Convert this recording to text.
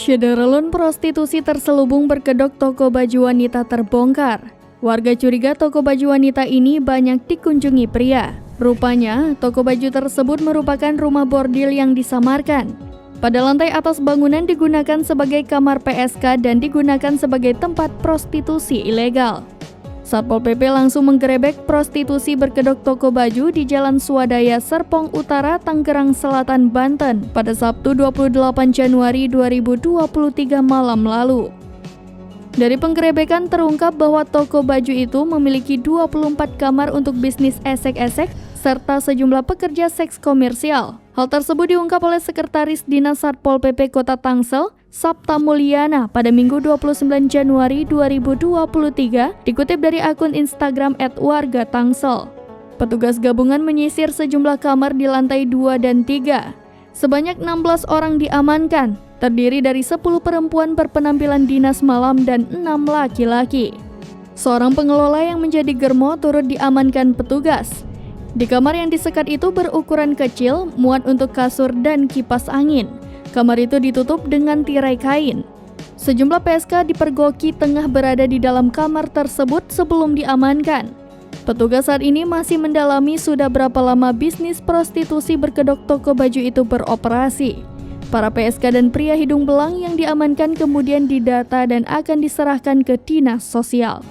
Syederelun prostitusi terselubung berkedok toko baju wanita terbongkar. Warga curiga toko baju wanita ini banyak dikunjungi pria. Rupanya, toko baju tersebut merupakan rumah bordil yang disamarkan. Pada lantai atas bangunan digunakan sebagai kamar PSK dan digunakan sebagai tempat prostitusi ilegal. Satpol PP langsung menggerebek prostitusi berkedok toko baju di Jalan Swadaya, Serpong Utara, Tangerang Selatan, Banten pada Sabtu 28 Januari 2023 malam lalu. Dari penggerebekan terungkap bahwa toko baju itu memiliki 24 kamar untuk bisnis esek-esek serta sejumlah pekerja seks komersial. Hal tersebut diungkap oleh Sekretaris Dinas Satpol PP Kota Tangsel, Sabta Mulyana, pada Minggu 29 Januari 2023, dikutip dari akun Instagram @wargatangsel. Petugas gabungan menyisir sejumlah kamar di lantai 2 dan 3. Sebanyak 16 orang diamankan, terdiri dari 10 perempuan berpenampilan dinas malam dan 6 laki-laki. Seorang pengelola yang menjadi germo turut diamankan petugas. Di kamar yang disekat itu berukuran kecil, muat untuk kasur dan kipas angin. Kamar itu ditutup dengan tirai kain. Sejumlah PSK dipergoki tengah berada di dalam kamar tersebut sebelum diamankan. Petugas saat ini masih mendalami sudah berapa lama bisnis prostitusi berkedok toko baju itu beroperasi. Para PSK dan pria hidung belang yang diamankan kemudian didata dan akan diserahkan ke dinas sosial.